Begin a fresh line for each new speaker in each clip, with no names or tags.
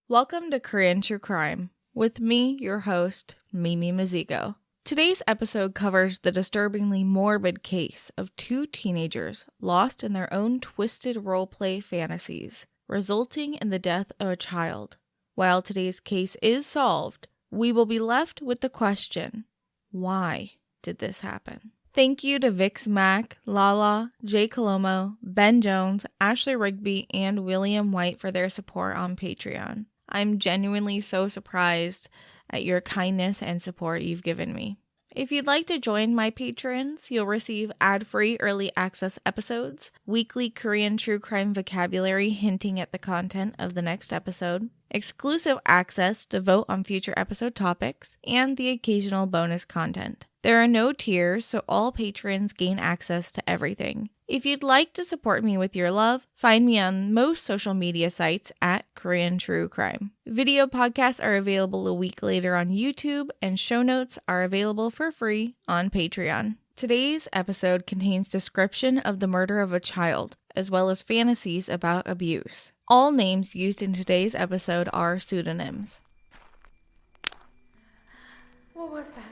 Welcome to Korean True Crime, with me, your host, Mimi Mizigo. Today's episode covers the disturbingly morbid case of two teenagers lost in their own twisted roleplay fantasies, resulting in the death of a child. While today's case is solved, we will be left with the question, why did this happen? Thank you to Vix Mack, Lala, Jay Colomo, Ben Jones, Ashley Rigby, and William White for their support on Patreon. I'm genuinely so surprised at your kindness and support you've given me. If you'd like to join my patrons, you'll receive ad-free early access episodes, weekly Korean true crime vocabulary hinting at the content of the next episode, exclusive access to vote on future episode topics, and the occasional bonus content. There are no tiers, so all patrons gain access to everything. If you'd like to support me with your love, find me on most social media sites at Korean True Crime. Video podcasts are available a week later on YouTube, and show notes are available for free on Patreon. Today's episode contains description of the murder of a child, as well as fantasies about abuse. All names used in today's episode are pseudonyms. What was that?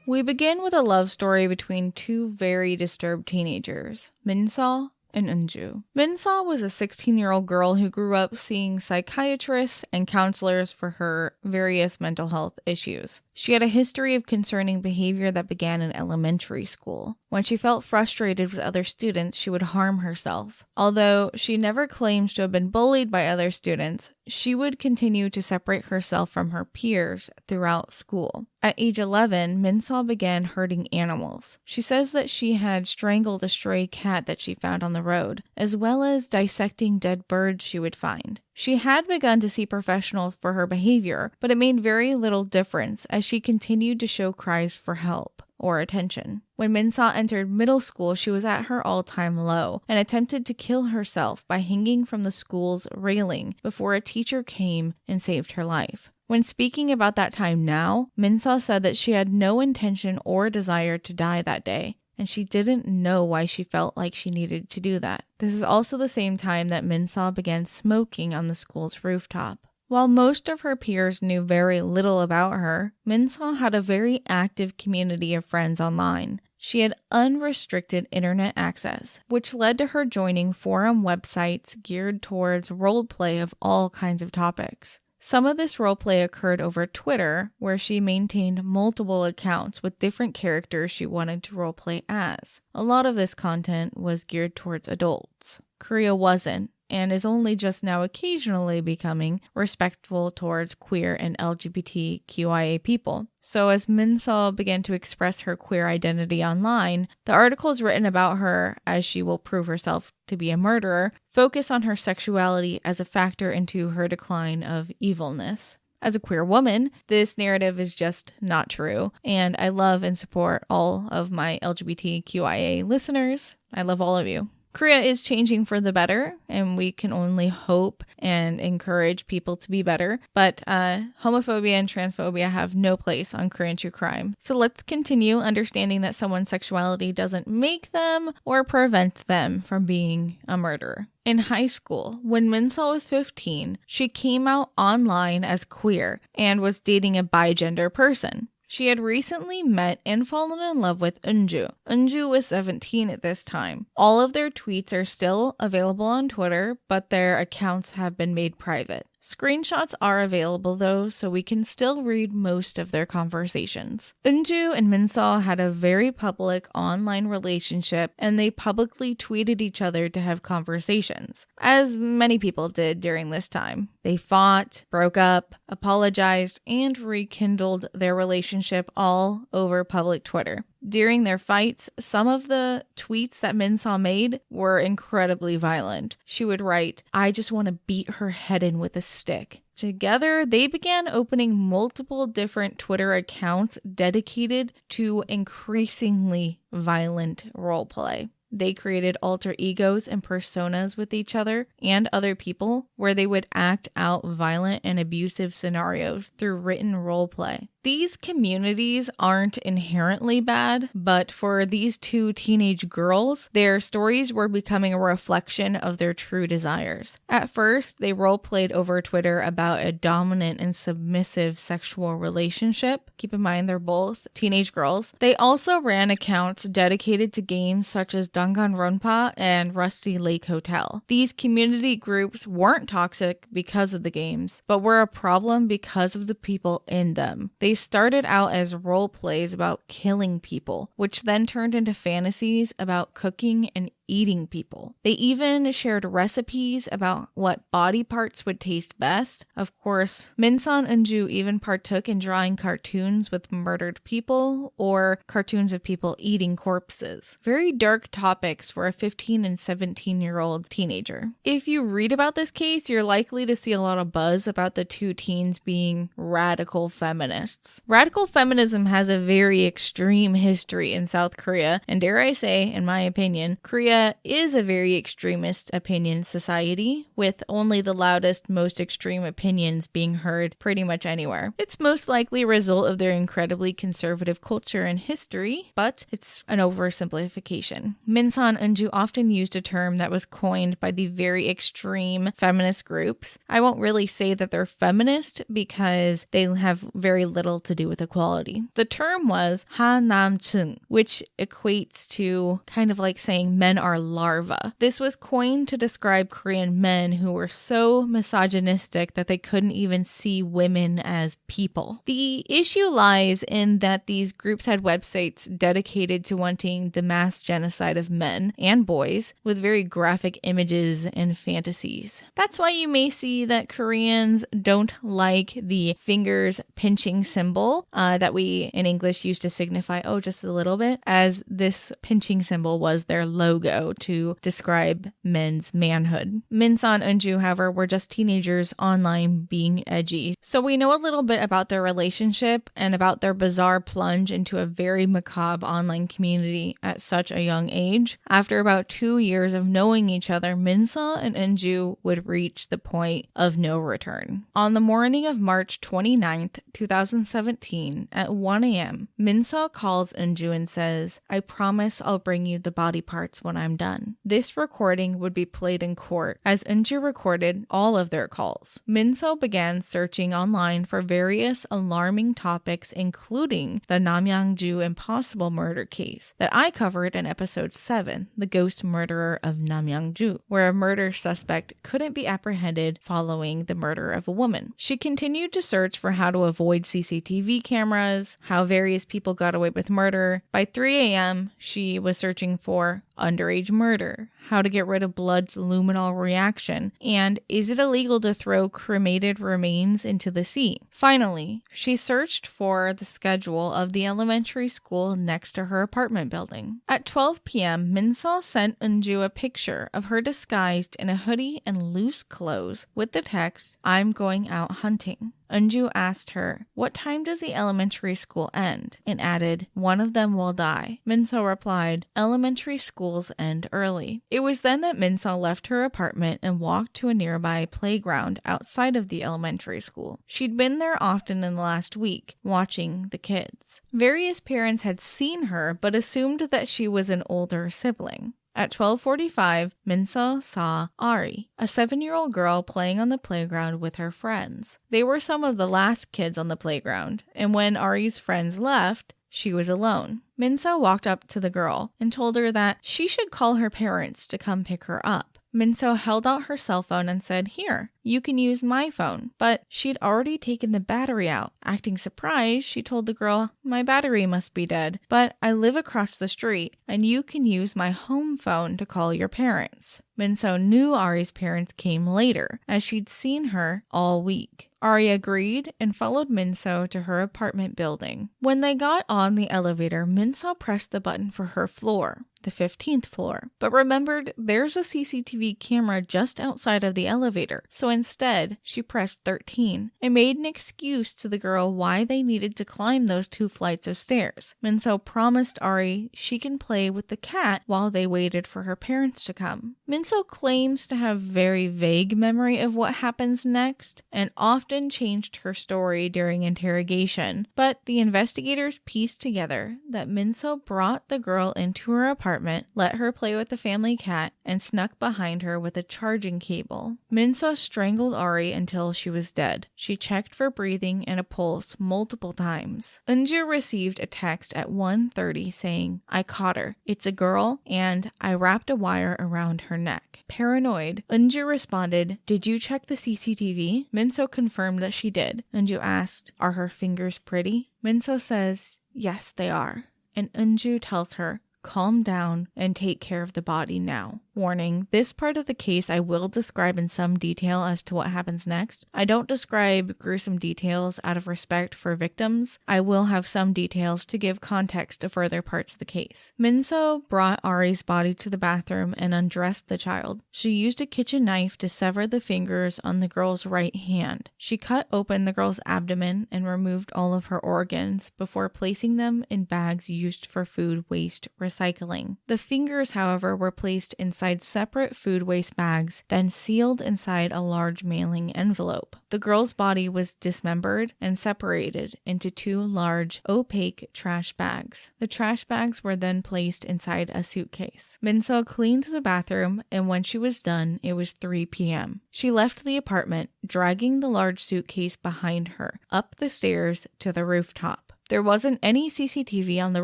We begin with a love story between two very disturbed teenagers, Min-seo and Eunju. Min-seo was a 16-year-old girl who grew up seeing psychiatrists and counselors for her various mental health issues. She had a history of concerning behavior that began in elementary school. When she felt frustrated with other students, she would harm herself. Although she never claims to have been bullied by other students, she would continue to separate herself from her peers throughout school. At age 11, Min-seo began hurting animals. She says that she had strangled a stray cat that she found on the road, as well as dissecting dead birds she would find. She had begun to see professionals for her behavior, but it made very little difference as she continued to show cries for help or attention. When Min-seo entered middle school, she was at her all-time low and attempted to kill herself by hanging from the school's railing before a teacher came and saved her life. When speaking about that time now, Min-seo said that she had no intention or desire to die that day, and she didn't know why she felt like she needed to do that. This is also the same time that Min-seo began smoking on the school's rooftop. While most of her peers knew very little about her, Min-seo had a very active community of friends online. She had unrestricted internet access, which led to her joining forum websites geared towards roleplay of all kinds of topics. Some of this roleplay occurred over Twitter, where she maintained multiple accounts with different characters she wanted to roleplay as. A lot of this content was geared towards adults. Korea wasn't, and is only just now occasionally becoming respectful towards queer and LGBTQIA people. So as Min-seo began to express her queer identity online, the articles written about her, as she will prove herself to be a murderer, focus on her sexuality as a factor into her decline of evilness. As a queer woman, this narrative is just not true, and I love and support all of my LGBTQIA listeners. I love all of you. Korea is changing for the better, and we can only hope and encourage people to be better. But homophobia and transphobia have no place on Korean true crime. So let's continue understanding that someone's sexuality doesn't make them or prevent them from being a murderer. In high school, when Min-seo was 15, she came out online as queer and was dating a bigender person. She had recently met and fallen in love with Eunju. Eunju was 17 at this time. All of their tweets are still available on Twitter, but their accounts have been made private. Screenshots are available though, so we can still read most of their conversations. Eunju and Min-seo had a very public online relationship, and they publicly tweeted each other to have conversations, as many people did during this time. They fought, broke up, apologized, and rekindled their relationship all over public Twitter. During their fights, some of the tweets that Min-seo made were incredibly violent. She would write, "I just want to beat her head in with a stick." Together, they began opening multiple different Twitter accounts dedicated to increasingly violent roleplay. They created alter egos and personas with each other and other people where they would act out violent and abusive scenarios through written role play. These communities aren't inherently bad, but for these two teenage girls, their stories were becoming a reflection of their true desires. At first, they role-played over Twitter about a dominant and submissive sexual relationship. Keep in mind, they're both teenage girls. They also ran accounts dedicated to games such as Danganronpa and Rusty Lake Hotel. These community groups weren't toxic because of the games, but were a problem because of the people in them. They started out as role plays about killing people, which then turned into fantasies about cooking and eating people. They even shared recipes about what body parts would taste best. Of course, Minseon and Eunju even partook in drawing cartoons with murdered people or cartoons of people eating corpses. Very dark topics for a 15 and 17-year-old teenager. If you read about this case, you're likely to see a lot of buzz about the two teens being radical feminists. Radical feminism has a very extreme history in South Korea, and dare I say, in my opinion, Korea is a very extremist opinion society, with only the loudest, most extreme opinions being heard pretty much anywhere. It's most likely a result of their incredibly conservative culture and history, but it's an oversimplification. Minseon and Eunju often used a term that was coined by the very extreme feminist groups. I won't really say that they're feminist because they have very little to do with equality. The term was Ha-nam-chung, which equates to kind of like saying men are larvae. This was coined to describe Korean men who were so misogynistic that they couldn't even see women as people. The issue lies in that these groups had websites dedicated to wanting the mass genocide of men and boys with very graphic images and fantasies. That's why you may see that Koreans don't like the fingers pinching symbol that we in English used to signify, oh, just a little bit, as this pinching symbol was their logo to describe men's manhood. Minseon and Eunju, however, were just teenagers online being edgy. So we know a little bit about their relationship and about their bizarre plunge into a very macabre online community at such a young age. After about 2 years of knowing each other, Minseon and Eunju would reach the point of no return. On the morning of March 29th, 2017, at 1 a.m., Minseon calls Eunju and says, "I promise I'll bring you the body parts when I'm done." This recording would be played in court as Eunju recorded all of their calls. Minseon began searching online for various alarming topics, including the Namyangju impossible murder case that I covered in episode 7, The Ghost Murderer of Namyangju, where a murder suspect couldn't be apprehended following the murder of a woman. She continued to search for how to avoid CCTV cameras, how various people got away with murder. By 3 a.m., she was searching for underage murder, how to get rid of blood's luminol reaction, and is it illegal to throw cremated remains into the sea? Finally, she searched for the schedule of the elementary school next to her apartment building. At 12 p.m., Minseon sent Eunju a picture of her disguised in a hoodie and loose clothes with the text, "I'm going out hunting." Eunju asked her, "What time does the elementary school end?" and added, "One of them will die." Minseon replied, "Elementary schools end early." It was then that Minseon left her apartment and walked to a nearby playground outside of the elementary school. She'd been there often in the last week, watching the kids. Various parents had seen her, but assumed that she was an older sibling. At 12:45, Minseon saw Ari, a 7-year-old girl playing on the playground with her friends. They were some of the last kids on the playground, and when Ari's friends left, she was alone. Minseon walked up to the girl and told her that she should call her parents to come pick her up. Minseon held out her cell phone and said, "Here, you can use my phone." But she'd already taken the battery out. Acting surprised, she told the girl, "My battery must be dead, but I live across the street, and you can use my home phone to call your parents." Minseon knew Ari's parents came later, as she'd seen her all week. Ari agreed and followed Minseon to her apartment building. When they got on the elevator, Minseon pressed the button for her floor, the 15th floor, but remembered there's a CCTV camera just outside of the elevator, so So instead, she pressed 13 and made an excuse to the girl why they needed to climb those 2 flights of stairs. Minso promised Ari she can play with the cat while they waited for her parents to come. Minso claims to have very vague memory of what happens next and often changed her story during interrogation, but the investigators pieced together that Minso brought the girl into her apartment, let her play with the family cat, and snuck behind her with a charging cable. Minso strangled Ari until she was dead. She checked for breathing and a pulse multiple times. Eunju received a text at 1:30 saying, "I caught her. It's a girl, and I wrapped a wire around her neck." Paranoid, Eunju responded, "Did you check the CCTV?" Minso confirmed that she did. Eunju asked, "Are her fingers pretty?" Minso says, "Yes, they are." And Eunju tells her, "Calm down and take care of the body now." Warning, this part of the case I will describe in some detail as to what happens next. I don't describe gruesome details out of respect for victims. I will have some details to give context to further parts of the case. Minso brought Ari's body to the bathroom and undressed the child. She used a kitchen knife to sever the fingers on the girl's right hand. She cut open the girl's abdomen and removed all of her organs before placing them in bags used for food waste recycling. The fingers, however, were placed inside separate food waste bags, then sealed inside a large mailing envelope. The girl's body was dismembered and separated into 2 large, opaque trash bags. The trash bags were then placed inside a suitcase. Minso cleaned the bathroom, and when she was done, it was 3 p.m. She left the apartment, dragging the large suitcase behind her, up the stairs to the rooftop. There wasn't any CCTV on the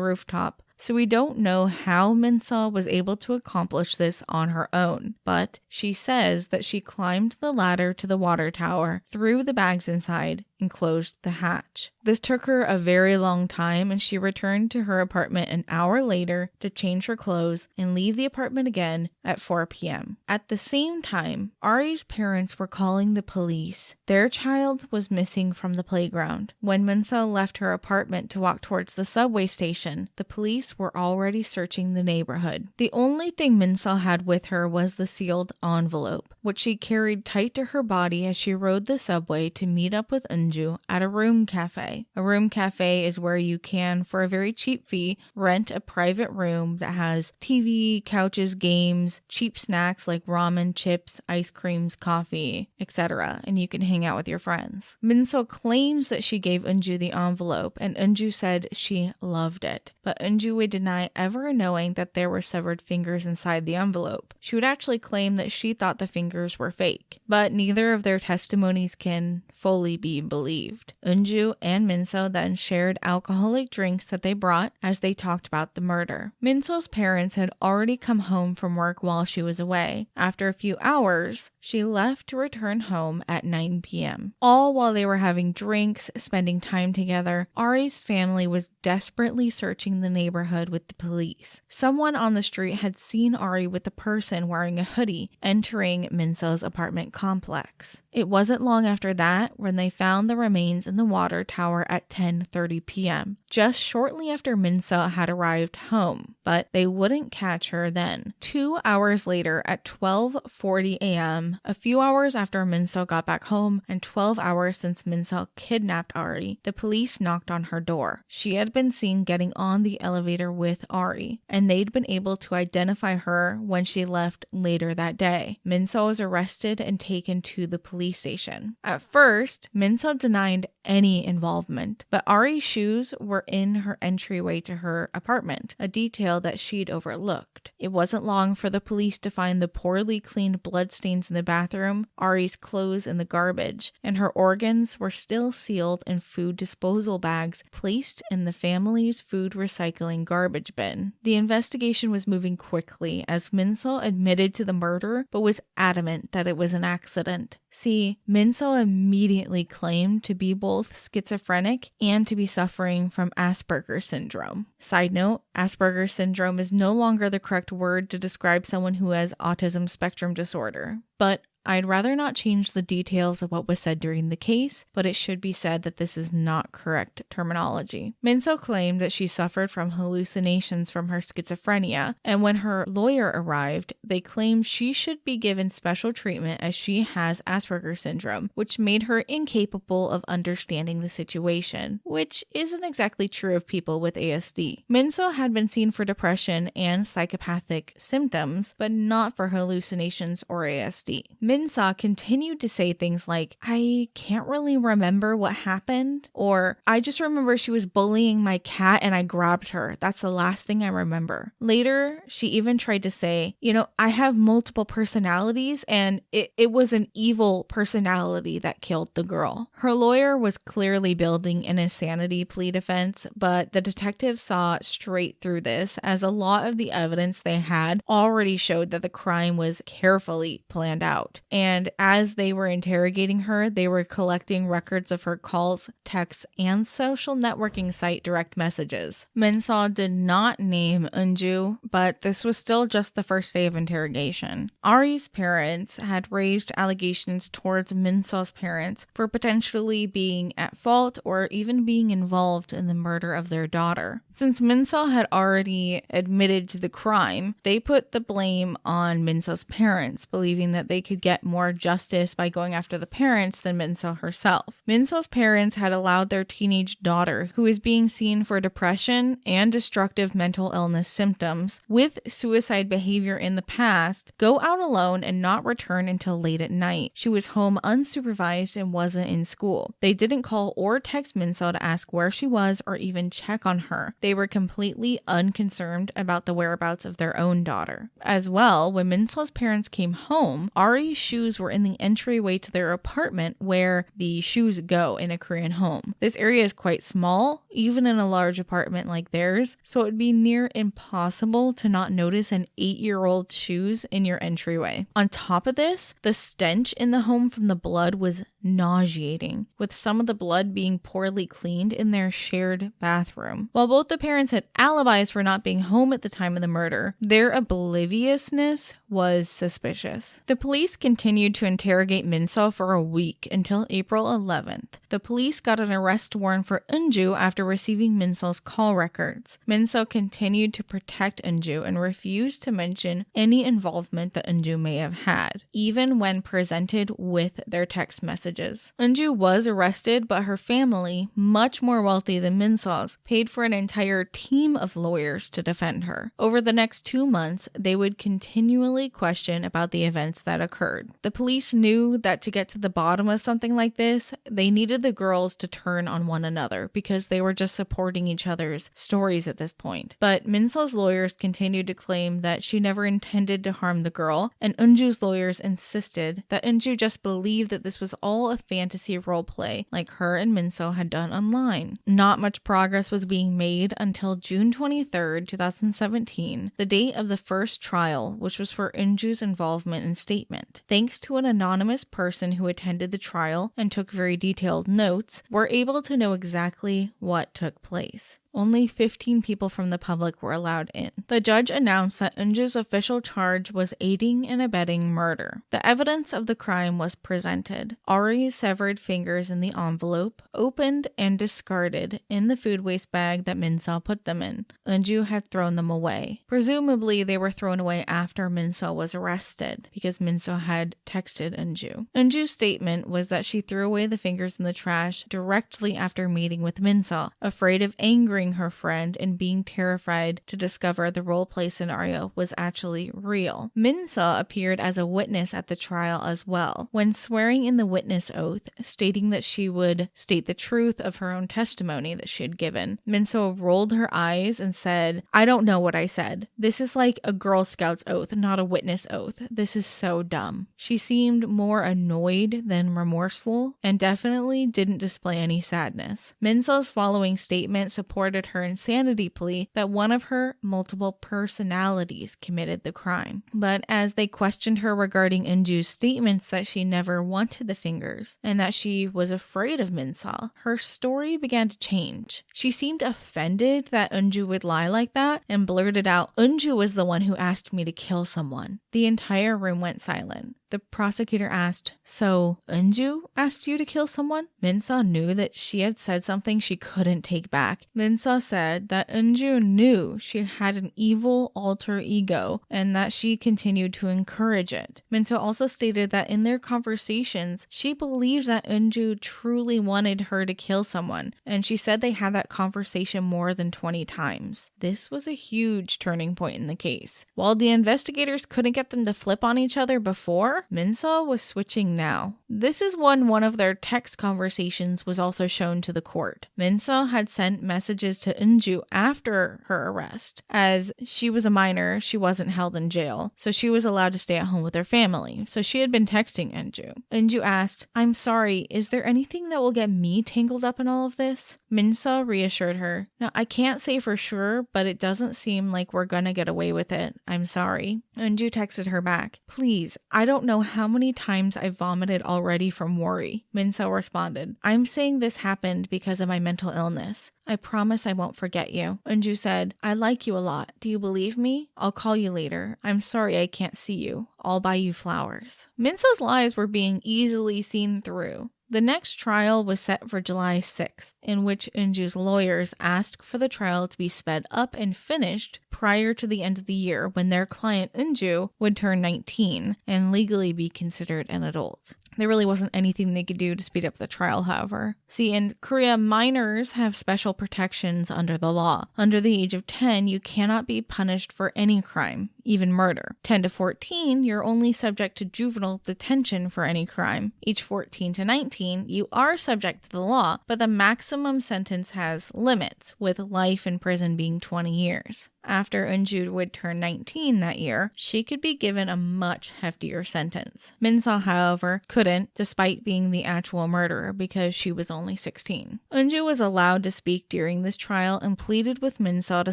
rooftop, so we don't know how Minso was able to accomplish this on her own, but she says that she climbed the ladder to the water tower, threw the bags inside, and closed the hatch. This took her a very long time, and she returned to her apartment an hour later to change her clothes and leave the apartment again at 4 p.m. At the same time, Ari's parents were calling the police. Their child was missing from the playground. When Minso left her apartment to walk towards the subway station, the police were already searching the neighborhood. The only thing Minso had with her was the sealed envelope, which she carried tight to her body as she rode the subway to meet up with Eunju at a room cafe. A room cafe is where you can, for a very cheap fee, rent a private room that has TV, couches, games, cheap snacks like ramen, chips, ice creams, coffee, etc., and you can hang out with your friends. Minso claims that she gave Eunju the envelope, and Eunju said she loved it, but Eunju would deny ever knowing that there were severed fingers inside the envelope. She would actually claim that she thought the fingers were fake, but neither of their testimonies can fully be believed. Eunju and Minso then shared alcoholic drinks that they brought as they talked about the murder. Minso's parents had already come home from work while she was away. After a few hours, she left to return home at 9 p.m. All while they were having drinks, spending time together, Ari's family was desperately searching the neighborhood with the police. Someone on the street had seen Ari with a person wearing a hoodie entering Minso's apartment complex. It wasn't long after that when they found the remains in the water tower at 10:30 p.m., just shortly after Minso had arrived home, but they wouldn't catch her then. 2 hours later at 12:40 a.m., a few hours after Minso got back home and 12 hours since Minso kidnapped Ari, the police knocked on her door. She had been seen getting on the elevator with Ari, and they'd been able to identify her when she left later that day. Minso was arrested and taken to the police station. At first, Minso denied any involvement, but Ari's shoes were in her entryway to her apartment, a detail that she'd overlooked. It wasn't long for the police to find the poorly cleaned bloodstains in the bathroom, Ari's clothes in the garbage, and her organs were still sealed in food disposal bags placed in the family's food recycling garbage bin. The investigation was moving quickly as Minso admitted to the murder but was adamant that it was an accident. See, Minso immediately claimed to be both schizophrenic and to be suffering from Asperger's syndrome. Side note, Asperger's syndrome is no longer the correct word to describe someone who has autism spectrum disorder, but I'd rather not change the details of what was said during the case, but it should be said that this is not correct terminology. Minso claimed that she suffered from hallucinations from her schizophrenia, and when her lawyer arrived, they claimed she should be given special treatment as she has Asperger's syndrome, which made her incapable of understanding the situation, which isn't exactly true of people with ASD. Minso had been seen for depression and psychopathic symptoms, but not for hallucinations or ASD. Minso continued to say things like, "I can't really remember what happened," or "I just remember she was bullying my cat and I grabbed her. That's the last thing I remember." Later, she even tried to say, "I have multiple personalities and it was an evil personality that killed the girl." Her lawyer was clearly building an insanity plea defense, but the detective saw straight through this, as a lot of the evidence they had already showed that the crime was carefully planned out. And as they were interrogating her, they were collecting records of her calls, texts, and social networking site direct messages. Minso did not name Eunju, but this was still just the first day of interrogation. Ari's parents had raised allegations towards Minso's parents for potentially being at fault or even being involved in the murder of their daughter. Since Minso had already admitted to the crime, they put the blame on Minso's parents, believing that they could get more justice by going after the parents than Minso herself. Minso's parents had allowed their teenage daughter, who was being seen for depression and destructive mental illness symptoms with suicide behavior in the past, go out alone and not return until late at night. She was home unsupervised and wasn't in school. They didn't call or text Minso to ask where she was or even check on her. They were completely unconcerned about the whereabouts of their own daughter. As well, when Minso's parents came home, Ari's shoes were in the entryway to their apartment where the shoes go in a Korean home. This area is quite small, even in a large apartment like theirs, so it would be near impossible to not notice an 8-year-old's shoes in your entryway. On top of this, the stench in the home from the blood was nauseating, with some of the blood being poorly cleaned in their shared bathroom. While both the parents had alibis for not being home at the time of the murder, their obliviousness was suspicious. The police continued to interrogate Minso for a week until April 11th. The police got an arrest warrant for Eunju after receiving Minso's call records. Minso continued to protect Eunju and refused to mention any involvement that Eunju may have had, even when presented with their text messages. Eunju was arrested, but her family, much more wealthy than Minso's, paid for an entire team of lawyers to defend her. Over the next 2 months, they would continually question about the events that occurred. The police knew that to get to the bottom of something like this, they needed the girls to turn on one another because they were just supporting each other's stories at this point. But Minso's lawyers continued to claim that she never intended to harm the girl, and Eunju's lawyers insisted that Eunju just believed that this was all a fantasy roleplay like her and Minso had done online. Not much progress was being made until June 23rd, 2017, the date of the first trial, which was for Eunju's involvement and statement. Thanks to an anonymous person who attended the trial and took very detailed notes, we're able to know exactly what took place. Only 15 people from the public were allowed in. The judge announced that Eunju's official charge was aiding and abetting murder. The evidence of the crime was presented. Ari's severed fingers in the envelope, opened and discarded in the food waste bag that Minso put them in. Eunju had thrown them away. Presumably, they were thrown away after Minso was arrested, because Minso had texted Eunju. Eunju's statement was that she threw away the fingers in the trash directly after meeting with Minso, afraid of angering her friend and being terrified to discover the roleplay scenario was actually real. Minso appeared as a witness at the trial as well, when swearing in the witness oath, stating that she would state the truth of her own testimony that she had given. Minso rolled her eyes and said, "I don't know what I said. This is like a Girl Scouts oath, not a witness oath. This is so dumb." She seemed more annoyed than remorseful and definitely didn't display any sadness. Minso's following statement supported her insanity plea that one of her multiple personalities committed the crime. But as they questioned her regarding Eunju's statements that she never wanted the fingers and that she was afraid of Minso, her story began to change. She seemed offended that Eunju would lie like that and blurted out, "Eunju was the one who asked me to kill someone." The entire room went silent. The prosecutor asked, "So, Eunju asked you to kill someone?" Min-seo knew that she had said something she couldn't take back. Min-seo said that Eunju knew she had an evil alter ego and that she continued to encourage it. Min-seo also stated that in their conversations, she believed that Eunju truly wanted her to kill someone, and she said they had that conversation more than 20 times. This was a huge turning point in the case. While the investigators couldn't get them to flip on each other before, Min-seo was switching now. This is when one of their text conversations was also shown to the court. Min-seo had sent messages to Eunju after her arrest. As she was a minor, she wasn't held in jail, so she was allowed to stay at home with her family, so she had been texting Eunju. Eunju asked, "I'm sorry, is there anything that will get me tangled up in all of this?" Min-seo reassured her, "Now, I can't say for sure, but it doesn't seem like we're gonna get away with it. I'm sorry." Eunju texted her back, "Please, I don't know how many times I vomited already from worry." Min-seo responded, "I'm saying this happened because of my mental illness. I promise I won't forget you." Eunju said, "I like you a lot. Do you believe me? I'll call you later. I'm sorry I can't see you. I'll buy you flowers." Min-seo's lies were being easily seen through. The next trial was set for July 6th, in which Eunju's lawyers asked for the trial to be sped up and finished prior to the end of the year when their client Eunju would turn 19 and legally be considered an adult. There really wasn't anything they could do to speed up the trial, however. See, in Korea, minors have special protections under the law. Under the age of 10, you cannot be punished for any crime, even murder. 10 to 14, you're only subject to juvenile detention for any crime. Age 14 to 19, you are subject to the law, but the maximum sentence has limits, with life in prison being 20 years. After Eunju would turn 19 that year, she could be given a much heftier sentence. Min-seo, however, couldn't, despite being the actual murderer, because she was only 16. Eunju was allowed to speak during this trial and pleaded with Min-seo to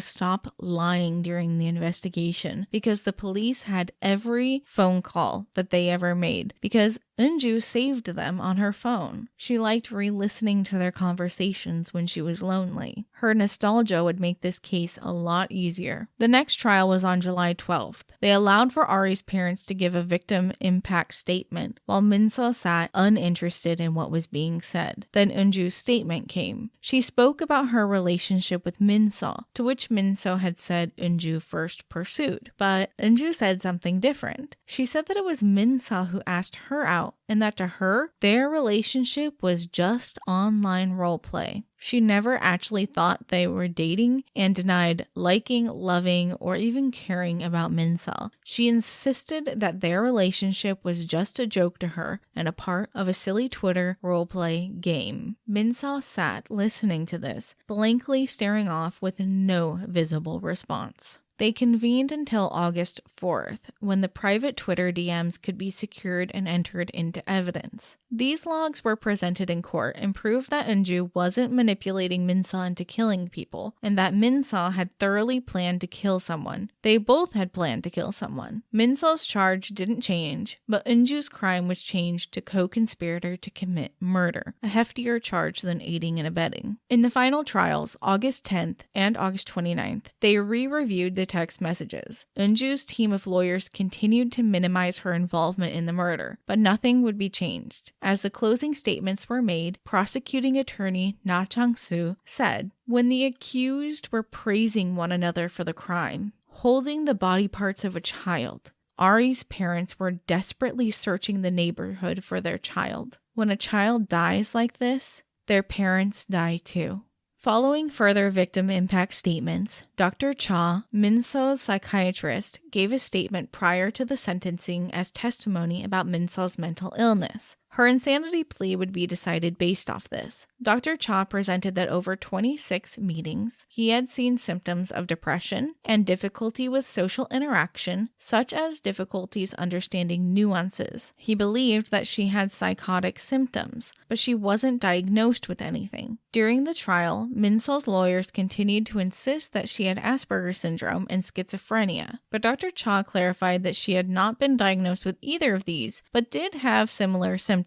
stop lying during the investigation, because the police had every phone call that they ever made, because Eunju saved them on her phone. She liked re-listening to their conversations when she was lonely. Her nostalgia would make this case a lot easier. The next trial was on July 12th. They allowed for Ari's parents to give a victim impact statement, while Min-seo sat uninterested in what was being said. Then Eunju's statement came. She spoke about her relationship with Min-seo, to which Min-seo had said Eunju first pursued. But Eunju said something different. She said that it was Min-seo who asked her out, and that to her, their relationship was just online roleplay. She never actually thought they were dating and denied liking, loving, or even caring about Min-seo. She insisted that their relationship was just a joke to her and a part of a silly Twitter roleplay game. Min-seo sat listening to this, blankly staring off with no visible response. They convened until August 4th, when the private Twitter DMs could be secured and entered into evidence. These logs were presented in court and proved that Eunju wasn't manipulating Min-seo into killing people, and that Min-seo had thoroughly planned to kill someone. They both had planned to kill someone. Min-seo's charge didn't change, but Eunju's crime was changed to co-conspirator to commit murder, a heftier charge than aiding and abetting. In the final trials, August 10th and August 29th, they re-reviewed the text messages. Eunju's team of lawyers continued to minimize her involvement in the murder, but nothing would be changed. As the closing statements were made, prosecuting attorney Na Chang-soo said, "When the accused were praising one another for the crime, holding the body parts of a child, Ari's parents were desperately searching the neighborhood for their child. When a child dies like this, their parents die too." Following further victim impact statements, Dr. Cha, Min-seo's psychiatrist, gave a statement prior to the sentencing as testimony about Min-seo's mental illness. Her insanity plea would be decided based off this. Dr. Cha presented that over 26 meetings, he had seen symptoms of depression and difficulty with social interaction, such as difficulties understanding nuances. He believed that she had psychotic symptoms, but she wasn't diagnosed with anything. During the trial, Min-seo's lawyers continued to insist that she had Asperger's syndrome and schizophrenia, but Dr. Cha clarified that she had not been diagnosed with either of these, but did have similar symptoms.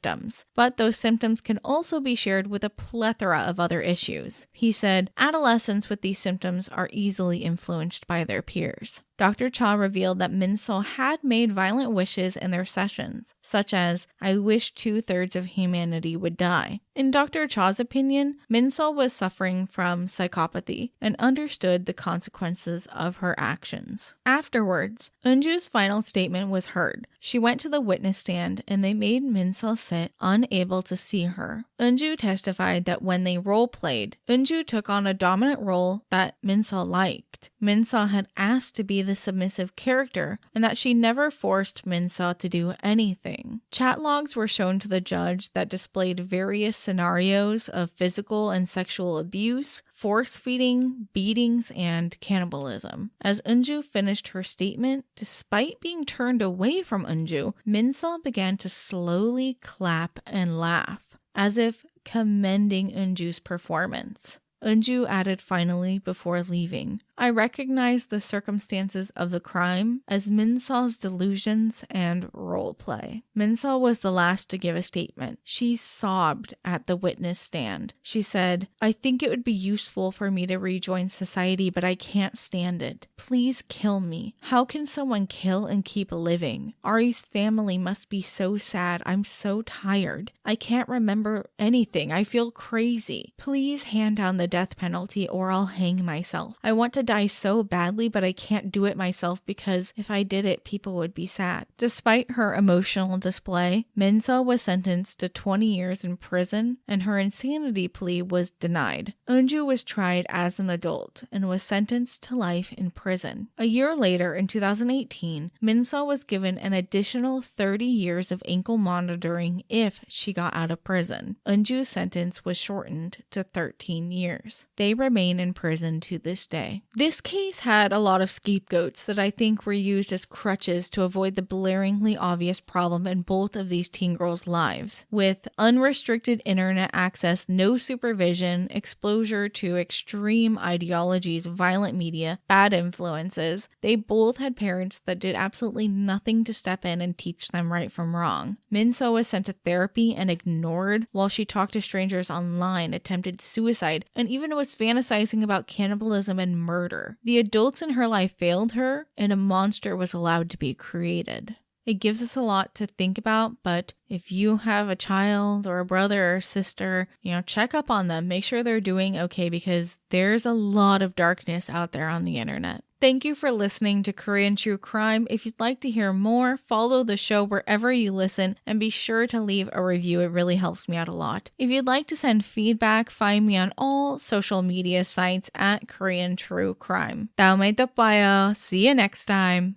But those symptoms can also be shared with a plethora of other issues. He said, adolescents with these symptoms are easily influenced by their peers. Dr. Cha revealed that Min-seo had made violent wishes in their sessions, such as, "I wish 2/3 of humanity would die." In Dr. Cha's opinion, Min-seo was suffering from psychopathy and understood the consequences of her actions. Afterwards, Eunju's final statement was heard. She went to the witness stand and they made Min-seo sit unable to see her. Eunju testified that when they role-played, Eunju took on a dominant role that Min-seo liked. Min-seo had asked to be the submissive character and that she never forced Min-seo to do anything. Chat logs were shown to the judge that displayed various scenarios of physical and sexual abuse, force-feeding, beatings, and cannibalism. As Eunju finished her statement, despite being turned away from Eunju, Min-seo began to slowly clap and laugh, as if commending Eunju's performance. Eunju added finally before leaving, "I recognize the circumstances of the crime as Min-seo's delusions and role play." Min-seo was the last to give a statement. She sobbed at the witness stand. She said, "I think it would be useful for me to rejoin society, but I can't stand it. Please kill me. How can someone kill and keep living? Ari's family must be so sad. I'm so tired. I can't remember anything. I feel crazy. Please hand down the death penalty or I'll hang myself. I want to die so badly, but I can't do it myself because if I did it, people would be sad." Despite her emotional display, Min-seo was sentenced to 20 years in prison and her insanity plea was denied. Eunju was tried as an adult and was sentenced to life in prison. A year later, in 2018, Min-seo was given an additional 30 years of ankle monitoring if she got out of prison. Eunju's sentence was shortened to 13 years. They remain in prison to this day. This case had a lot of scapegoats that I think were used as crutches to avoid the blaringly obvious problem in both of these teen girls' lives. With unrestricted internet access, no supervision, exposure to extreme ideologies, violent media, bad influences, they both had parents that did absolutely nothing to step in and teach them right from wrong. Min-seo was sent to therapy and ignored while she talked to strangers online, attempted suicide, and even was fantasizing about cannibalism and murder. The adults in her life failed her, and a monster was allowed to be created. It gives us a lot to think about, but if you have a child or a brother or sister, check up on them. Make sure they're doing okay because there's a lot of darkness out there on the internet. Thank you for listening to Korean True Crime. If you'd like to hear more, follow the show wherever you listen and be sure to leave a review. It really helps me out a lot. If you'd like to send feedback, find me on all social media sites at Korean True Crime. 다음에 또 봐요. See you next time.